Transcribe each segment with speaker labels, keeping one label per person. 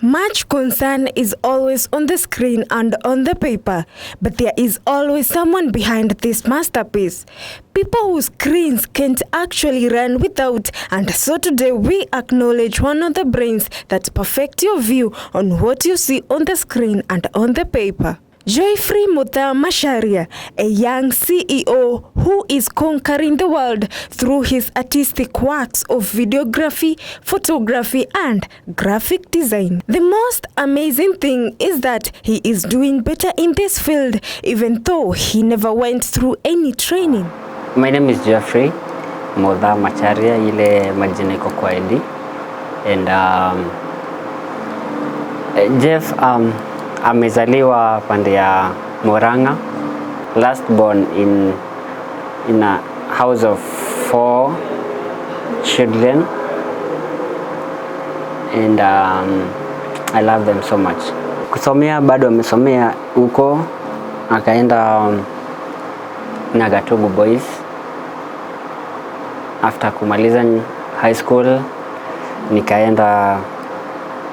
Speaker 1: Much concern is always on the screen and on the paper, but there is always someone behind this masterpiece. People whose screens can't actually run without, and so today we acknowledge one of the brains that perfect your view on what you see on the screen and on the paper. Geoffrey Macharia, a young CEO who is conquering the world through his artistic works of videography, photography, and graphic design. The most amazing thing is that he is doing better in this field, even though he never went through any training.
Speaker 2: My name is Geoffrey Macharia, ile majina iko kwa ID. And Jeff, amezaliwa pande ya Murang'a, last born in a house of 4 children, and I love them so much. Kusomea bado amesomea huko, akaenda Nagatugu Boys. After kumaliza high school nikaenda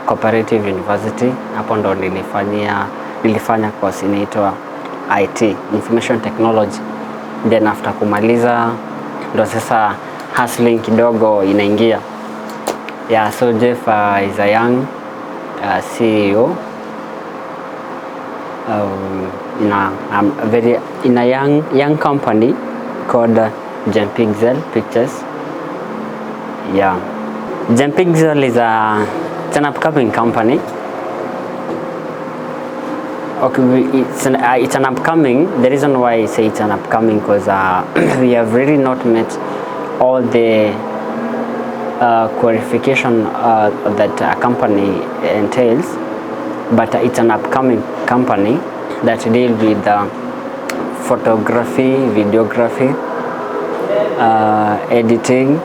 Speaker 2: Cooperative University. Hapo ndo nilifanya course inaitwa IT, Information Technology. Then after kumaliza ndo sasa hustling kidogo inaingia. Yeah, so Jeff is a young CEO in a young company called Pixel Pictures. Yeah, Pixel is it's an upcoming company. Okay, it's an upcoming. The reason why I say it's an upcoming because we have really not met all the qualification that a company entails, but it's an upcoming company that deals with photography, videography, editing,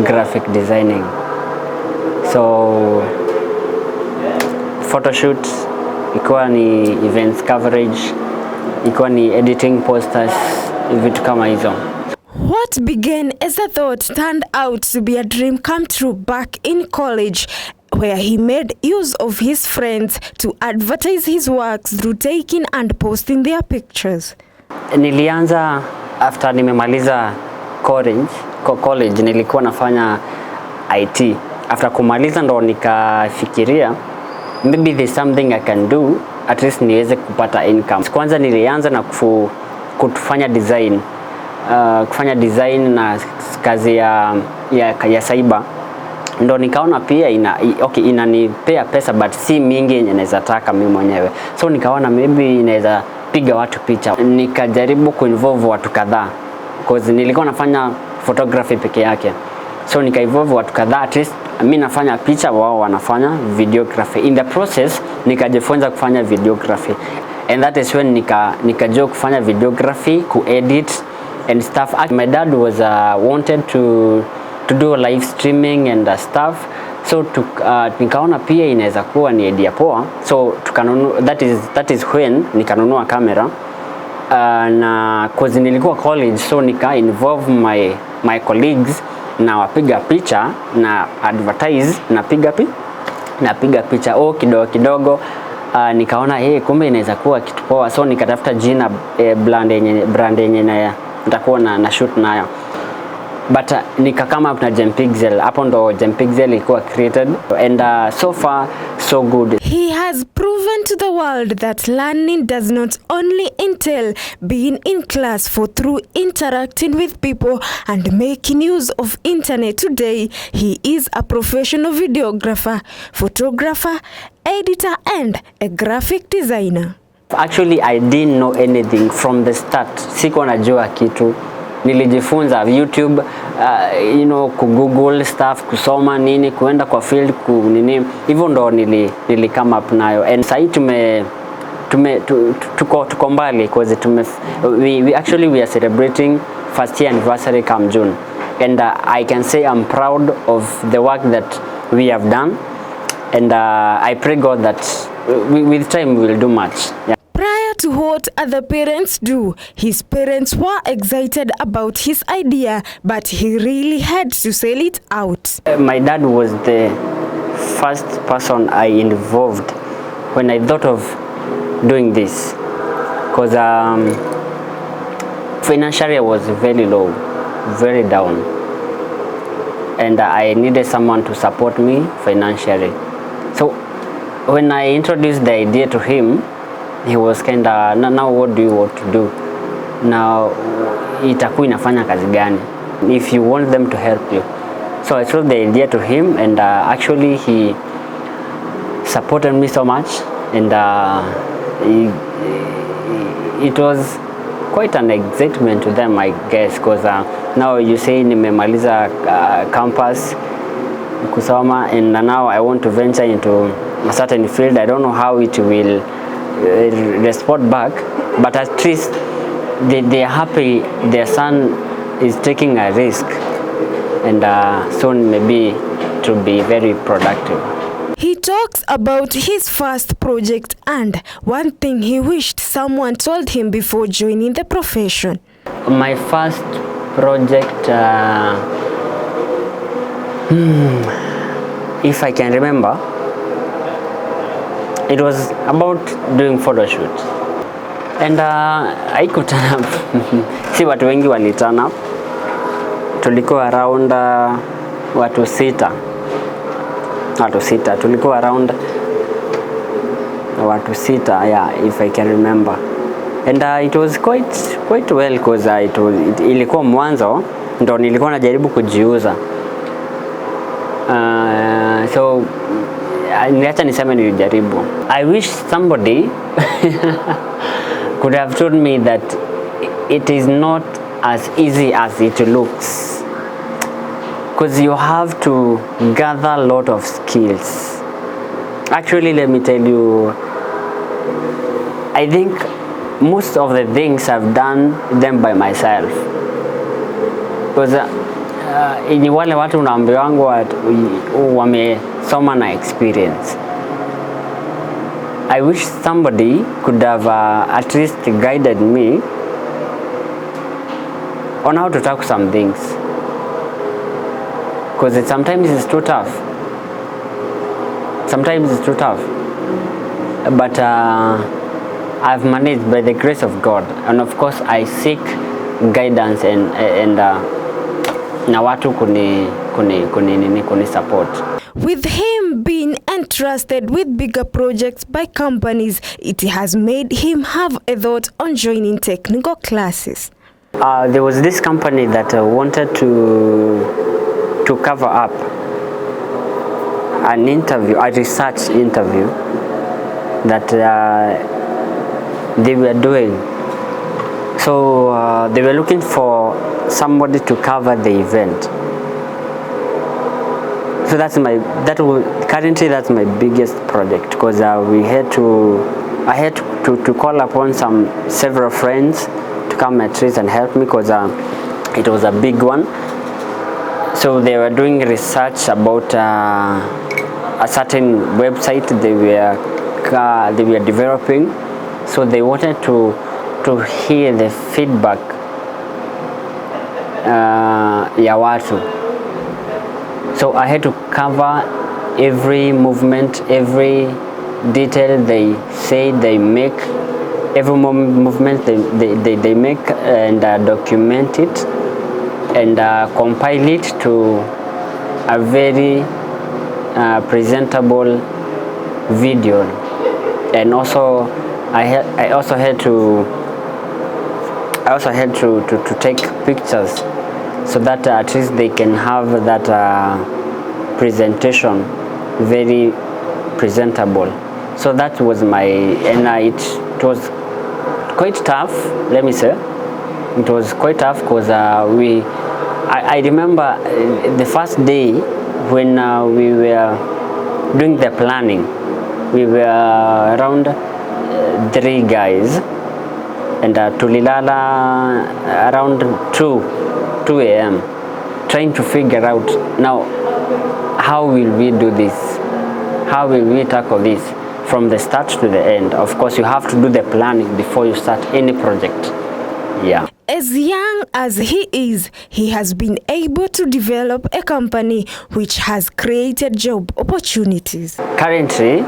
Speaker 2: graphic designing. So photo shoots, ikuwa ni events coverage, ikuwa ni editing posters, vitu kama hizo.
Speaker 1: What began as a thought turned out to be a dream come true back in college, where he made use of his friends to advertise his works through taking and posting their pictures.
Speaker 2: Nilianza after nimemaliza college nilikuwa nafanya IT. After kumaliza ndo nikafikiria maybe there's something I can do at least niweze kupata income. Kwanza nilianza na kufanya design. Kufanya design na kazi ya cyber. Ndo nikaona pia inanipea pesa but si mingi yenye naweza taka mimi mwenyewe. So nikaona maybe inaweza piga watu picha. Nikajaribu kuinvolve watu kadhaa because nilikuwa nafanya photography peke yake. So nika-involve watu kadhaa, at least mimi nafanya picha, wao wanafanya videography. In the process nikajifunza kufanya videography, and that is when nikajua kufanya videography, ku-edit and stuff. My dad was wanted to do live streaming and stuff, so nikaona pia inaweza kuwa ni idea poa. So that is when nikanunua kamera na cause nilikuwa college, so nika-involve my colleagues na wapiga picha na advertise napiga picha kidogo nikaona kumbe inaweza kuwa kitu poa. So nikatafuta jina brand yenye nitakuwa na shoot nayo, but nika come up na Pixel. Hapo ndo Pixel ilikuwa created, and so far so good.
Speaker 1: He has proven to the world that learning does not only entail being in class, for through interacting with people and making use of internet. Today he is a professional videographer, photographer, editor and a graphic designer.
Speaker 2: Actually I didn't know anything from the start. Sikuwa najua kitu. Nilijifunza YouTube, Google stuff, kusoma nini, kuenda kwa field nini, hivyo ndo nili come up nayo. And sasa tuko mbali because we are celebrating first year anniversary come June, and I can say I'm proud of the work that we have done, and I pray God that with time we will do much. Yeah.
Speaker 1: Prior to what other parents do, his parents were excited about his idea, but he really had to sell it out.
Speaker 2: My dad was the first person I involved when I thought of doing this, because financially I was very low, very down, and I needed someone to support me financially. So when I introduced the idea to him, he was kind of, now what do you want to do? Now itakuwa inafanya kazi gani if you want them to help you? So I told the idea to him, and actually he supported me so much, and it was quite an excitement to them, I guess, because now you say nimemaliza campus kusoma, and now I want to venture into a certain field. I don't know how it will respond back, but at least they are happy their son is taking a risk, and soon maybe to be very productive.
Speaker 1: He talks about his first project and one thing he wished someone told him before joining the profession.
Speaker 2: My first project, if I can remember, it was about doing photo shoot, and I could turn up. Si watu wengi wali turn up. Tulikuwa around watu sita, tulikuwa around watu sita, yeah, if I can remember, and it was quite well, because ilikuwa mwanzo ndo nilikuwa najaribu kujiuza, so niacha niseme nilijaribu. I wish somebody could have told me that it is not as easy as it looks, because you have to gather a lot of skills. Actually, let me tell you, I think most of the things I've done them by myself, because ni wale watu unaambiwangu wamesoma na experience. I wish somebody could have at least guided me on how to tackle some things, because sometimes it's too tough. But I've managed by the grace of God, and of course I seek guidance and na watu kuni support.
Speaker 1: With him being entrusted with bigger projects by companies, it has made him have a thought on joining technical classes.
Speaker 2: There was this company that wanted to cover up an interview, a research interview that they were doing. So they were looking for somebody to cover the event. So currently that's my biggest project, because I had to call upon several friends to come at least and help me, because it was a big one. So they were doing research about a certain website they were developing. So they wanted to hear the feedback ya watu. So I had to cover every movement, every detail they say they make, every movement they make, and document it and compile it to a very presentable video. And also I also had to take pictures, so that at least they can have that presentation very presentable. So that was and it was quite tough, let me say. It was quite tough, because I remember the first day when we were doing the planning, we were around 3 guys, and tulilala around 2 a.m. trying to figure out now how will we do this, how will we tackle this from the start to the end. Of course, you have to do the planning before you start any project. Yeah.
Speaker 1: As young as he is, he has been able to develop a company which has created job opportunities.
Speaker 2: Currently,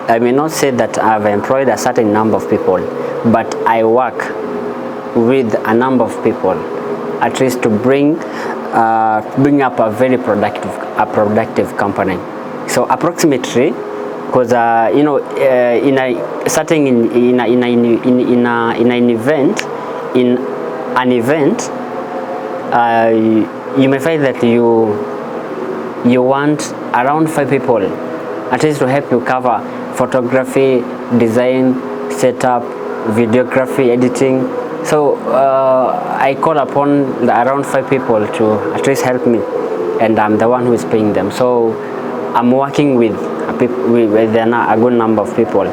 Speaker 2: I may not say that I've employed a certain number of people, but I work with a number of people, at least to bring up a very productive company. So approximately, because in a starting in an event, you may find that you want around 5 people at least to help you cover photography, design, setup, videography, editing. So I call upon around 5 people to at least help me, and I'm the one who is paying them. So I'm working with a good number of people.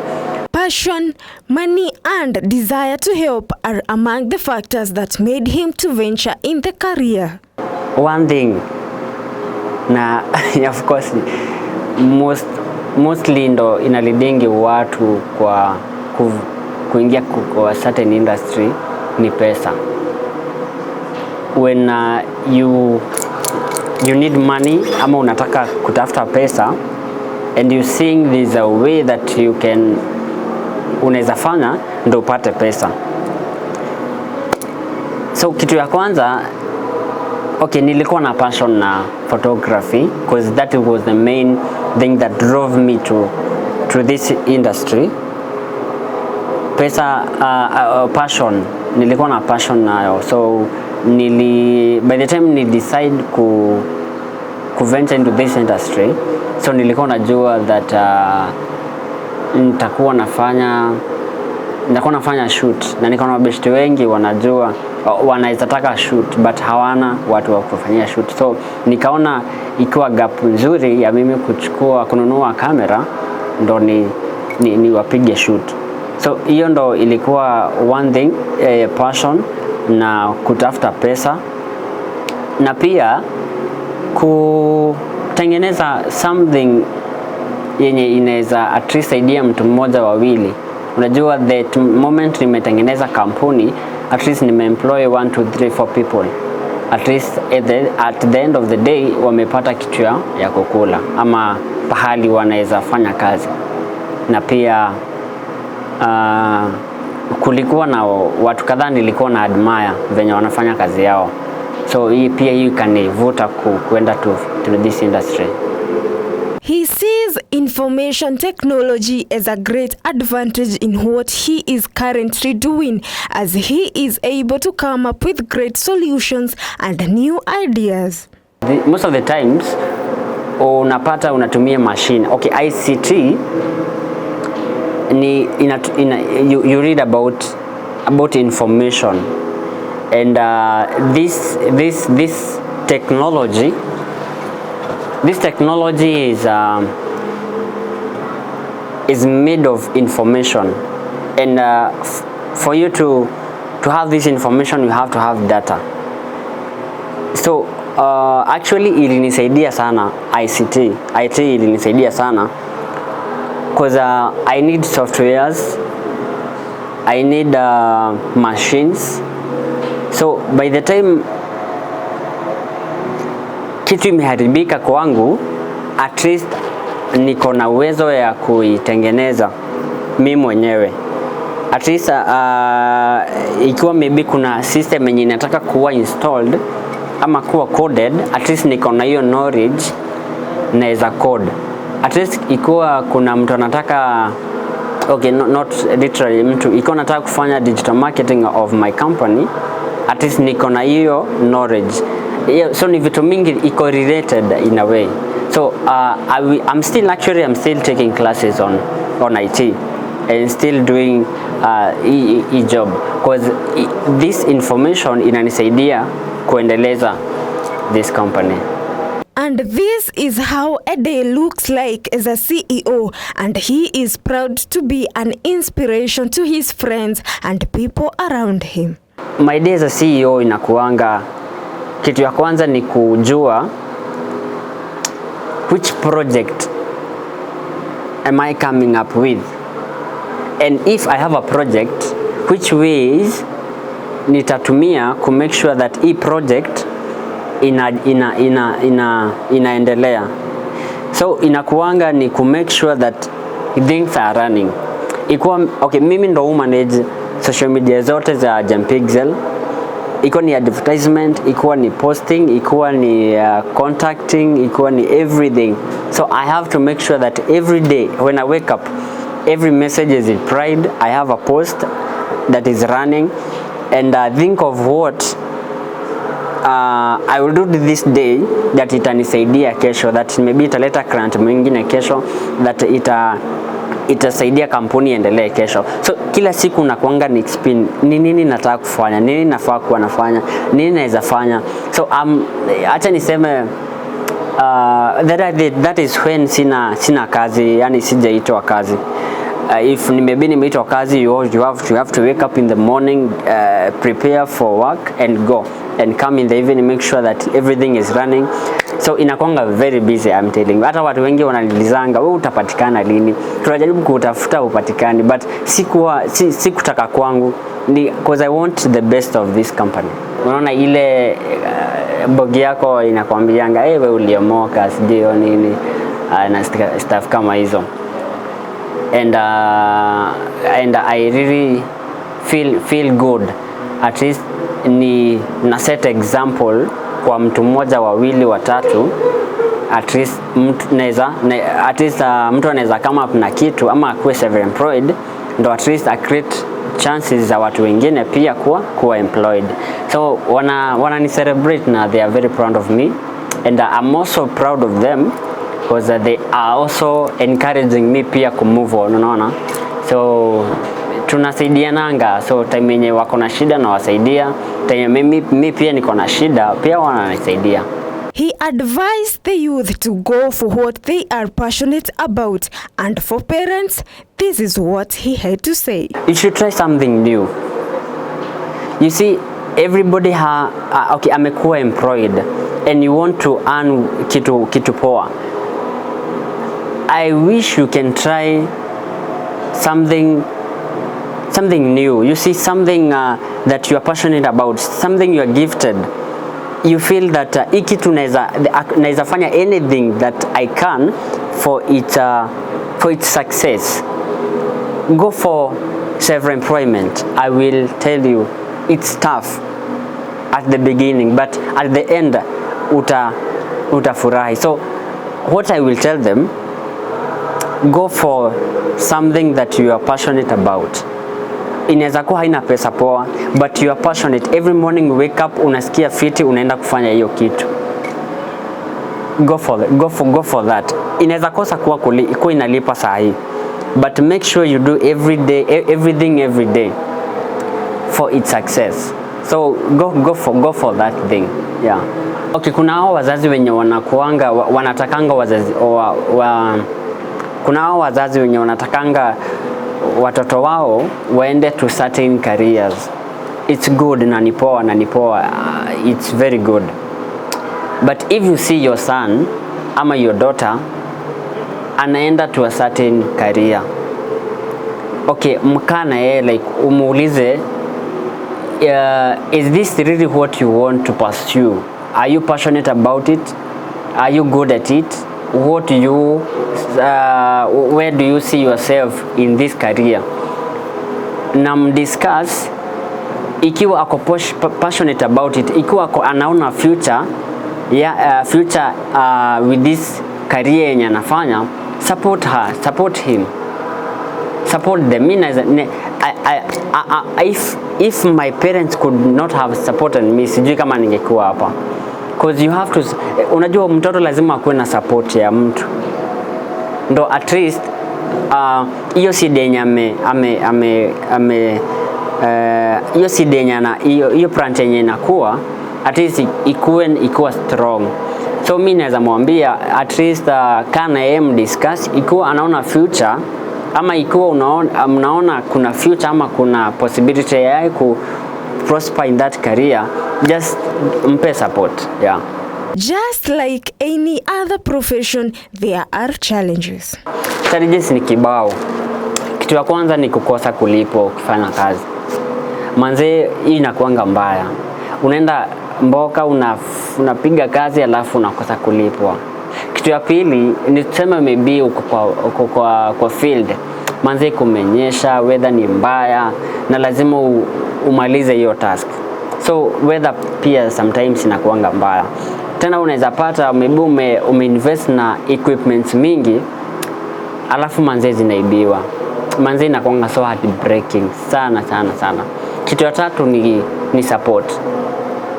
Speaker 1: Passion, money, and desire to help are among the factors that made him to venture in the career.
Speaker 2: One thing, of course, mostly ndo inalidingi watu kwa kuingia kwa certain industry ni pesa. When you need money ama unataka kutafuta pesa, and you seeing there's a way that you can unaweza fanya ndo upate pesa. So kitu ya kwanza, okay, nilikuwa na passion na photography because that was the main thing that drove me to this industry. Pesa, passion, nilikuwa na passion nayo. So by the time ni decide ku venture into this industry, so nilikuwa najua that nitakuwa nafanya shoot, na niko na mabeshte wengi wanajua wanaweza taka shoot but hawana watu wa kufanyia shoot. So nikaona ikiwa gap nzuri ya mimi kununua kamera ndo ni wapige shoot. So hiyo ndo ilikuwa one thing, passion na kutafuta pesa, na pia kutengeneza something yenye inaweza at least idea mtu mmoja wawili. Unajua that moment nimetengeneza kampuni, at least nimeemploy 1 2 3 4 people, at least at the end of the day wamepata kitu ya kukula ama pahali wanaweza fanya kazi. Na pia kulikuwa na watu kadhaa nilikuwa na admire venye wanafanya kazi yao, so hii ikanivuta kuenda to this industry.
Speaker 1: He sees information technology as a great advantage in what he is currently doing, as he is able to come up with great solutions and new ideas.
Speaker 2: Most of the times unapata unatumia machine. Okay, ICT you read about information, and this technology is made of information, and for you to have this information you have to have data. So actually ilinisaidia sana IT ilinisaidia sana because I need softwares, I need machines. So by the time kitu imeharibika kwangu, at least niko na uwezo ya kuitengeneza mimi mwenyewe. At least ikiwa maybe kuna system yenye inataka kuwa installed ama kuwa coded, at least niko na hiyo knowledge naweza code. At least ikiwa kuna mtu anataka, okay, not literally mtu ikiwa anataka kufanya digital marketing of my company, at least niko na hiyo knowledge. So ni vitu mingi iko related in a way. So I'm still taking classes on IT and still doing job, because this information inanisaidia kuendeleza this company.
Speaker 1: And this is how a day looks like as a CEO, and he is proud to be an inspiration to his friends and people around him.
Speaker 2: My day as a CEO inakuanga, kitu ya kwanza ni kujua which project am I coming up with, and if I have a project, which ways nitatumia ku make sure that hii project inaendelea. So inakuanga ni ku make sure that things are running. Okay, mimi ndo manage social media zote za Jampixel. Iko ni advertisement, iko ni posting, iko ni contacting, iko ni everything. So I have to make sure that every day when I wake up, every message is replied. I have a post that is running, and think of what I will do this day that itanisaidia kesho, that maybe italeta client mwingine kesho, that itasaidia kampuni endelee kesho. So kila siku nakuanga ni spin, ni nini nataka kufanya, nini nafaa kuwa nafanya, nini naweza fanya. So acha niseme that is when sina kazi, yani sijaitwa kazi. If maybe nimeitwa kazi, you have to wake up in the morning, prepare for work and go, and come in the evening, make sure that everything is running. So inakuanga very busy, I'm telling you. Hata watu wengi wananilizanga, wewe utapatikana lini? Tunajaribu kutafuta upatikani, but sikutaka kwangu, because I want the best of this company. Unaona ile bogi yako inakwambianga, wewe uliomoka sijui nini na stuff kama hizo. And I really feel good, at least ni na set example kwa mtu mmoja, wawili, watatu, at least mtu anaweza kama na kitu ama akuwe self-employed, ndo at least create chances za watu wengine pia kuwa employed. So wana ni celebrate na they are very proud of me, and I'm also proud of them because they are also encouraging me pia ku move on, unaona. So tunasaidiananga, so time yenye wako na shida na wasaidia, time mimi pia niko na shida pia wananisaidia.
Speaker 1: He advised the youth to go for what they are passionate about, and for parents, this is what he had to say.
Speaker 2: You should try something new. You see, everybody okay, amekuwa employed and you want to earn kitu poa. I wish you can try something new. You see, something that you are passionate about, something you are gifted. You feel that kitu naweza fanya anything that I can for its success. Go for self-employment. I will tell you, it's tough at the beginning, but at the end utafurahi. So what I will tell them, go for something that you are passionate about. Inaweza kuwa haina pesa poa, but you are passionate. Every morning you wake up, unasikia fiti, unaenda kufanya hiyo kitu. Go for that. Inaweza kosa kuwa inalipa sahi, but make sure you do everything every day for its success. So go for that thing. Yeah. Okay, kuna hao wazazi wenye wanakuanga wanatakanga kuna hao wazazi wenye wanatakanga watoto wao waende to certain careers. It's good na nipoa. It's very good. But if you see your son ama your daughter anaenda to a certain career, okay, mkana like umuulize, is this really what you want to pursue? Are you passionate about it? Are you good at it? Where do you see yourself in this career? Na discuss, ikiwa ako passionate about it, ikiwa ako anaona future with this career yenye anafanya, support her, support him, support them. If my parents could not have supported me, sijui kama ningekuwa hapa. Because you have to, unajua mtoto lazima akuwe na support ya mtu, ndo at least hiyo sidenya hiyo sidenya na hiyo plant yenye inakuwa at least ikuwa strong. So mimi naweza mwambia at least kana discuss ikiwa anaona future ama ikiwa mnaona kuna future ama kuna possibility ya ku prosper in that career, just mpe support. Yeah.
Speaker 1: Just like any other profession, there are challenges.
Speaker 2: Challenges ni kibao. Kitu ya kwanza ni kukosa kulipwa ukifanya kazi. Manze hii inakuanga mbaya. Unaenda mboka unapiga kazi alafu unakosa kulipwa. Kitu ya pili ni tuseme maybe uko kwa field. Manze kumenyesha, weather ni mbaya na lazima umalize hiyo task. So weather pia sometimes inakuanga mbaya. Tena unaweza pata maybe umeinvest na equipments mingi alafu manze zinaibiwa. Manze inakuanga so heartbreaking sana. Kitu ya tatu ni support.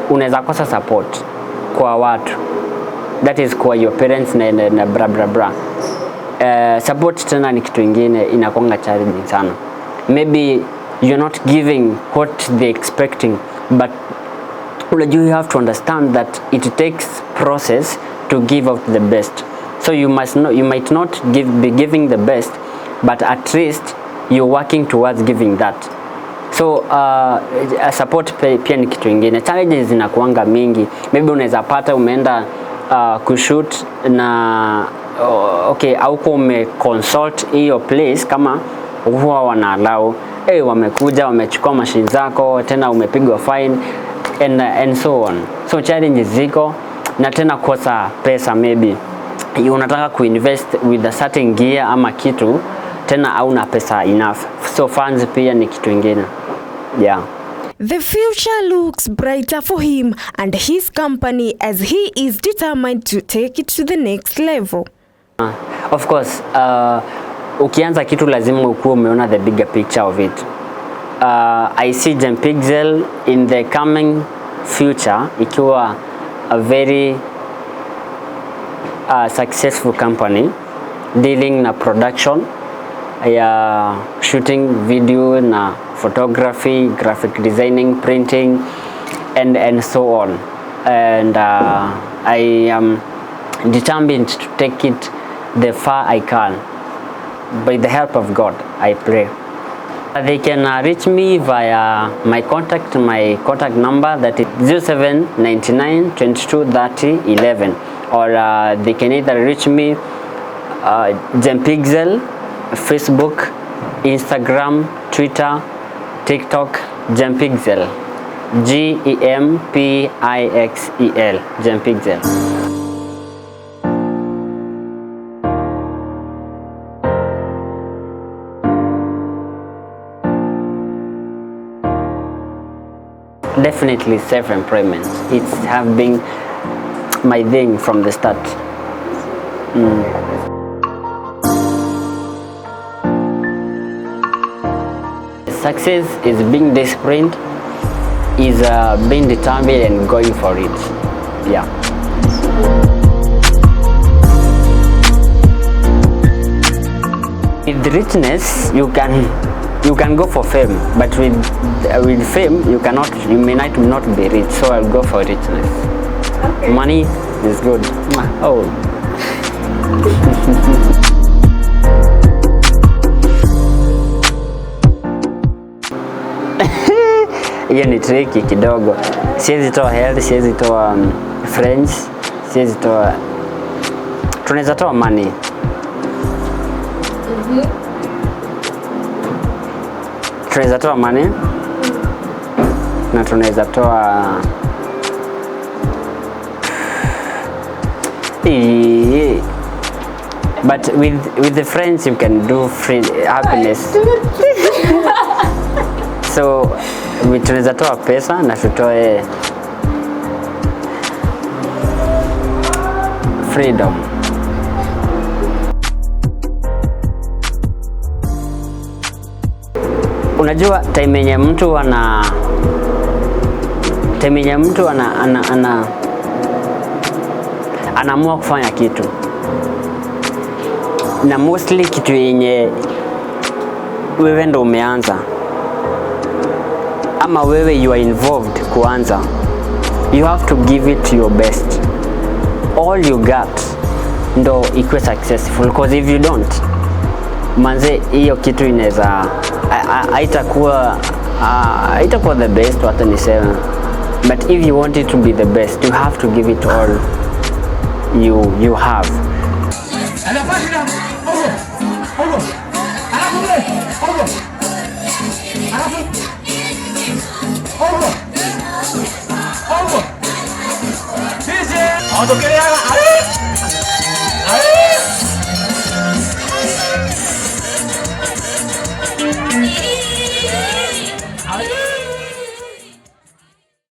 Speaker 2: Unaweza kosa support kwa watu. That is kwa your parents na bra. Support tena ni kitu ingine inakuanga challenging sana. Maybe you're not giving what they're expecting, but you have to understand that it takes process to give out the best. So you might not be giving the best, but at least you're working towards giving that. So support pia ni kitu ingine. Challenges zinakuanga mingi. Maybe unaweza pata umeenda kushoot na okay, au consult hiyo place kama huwa wana allow. Wamekuja wamechukua machine zako, tena umepigwa fine and so on. So challenges ziko na tena kosa pesa. Maybe unataka kuinvest with a certain gear ama kitu, tena hauna pesa enough. So funds pia ni kitu ingine. Yeah.
Speaker 1: The future looks brighter for him and his company as he is determined to take it to the next level.
Speaker 2: Of course, ukianza kitu lazima ukuwe umeona the bigger picture of it. I see Jempixel in the coming future ikiwa a very successful company dealing na production ya shooting video na photography, graphic designing, printing and so on. And I am determined to take it the far I can. By the help of God, I pray. They can reach me via my contact number, that is 0799 22 30 11, or they can either reach me Jempixel, Facebook, Instagram, Twitter, TikTok, Jempixel, GEMPIXEL, Jempixel. Definitely self-employment. It's have been my thing from the start. Success is being disciplined, is being determined and going for it. Yeah. With richness, you can go for fame, but with fame you may not be rich. So I'll go for richness. Okay. Money is good. Oh. Hiyo ni tricky kidogo. Siwezi toa health, siwezi toa friends, siwezi toa. Tunaweza toa money. Tunaweza toa money na tunaweza toa but with the friends you can do free happiness. So tunaweza toa pesa na tutoe freedom. Unajua time yenye mtu anaamua kufanya kitu, na mostly kitu yenye wewe ndo umeanza ama wewe you are involved kuanza, you have to give it your best. all you got ndo ikuwe successful, because if you don't, manze hiyo kitu inaweza haitakuwa the best, hata niseme. But if you want it to be the best, you have to give it all you have.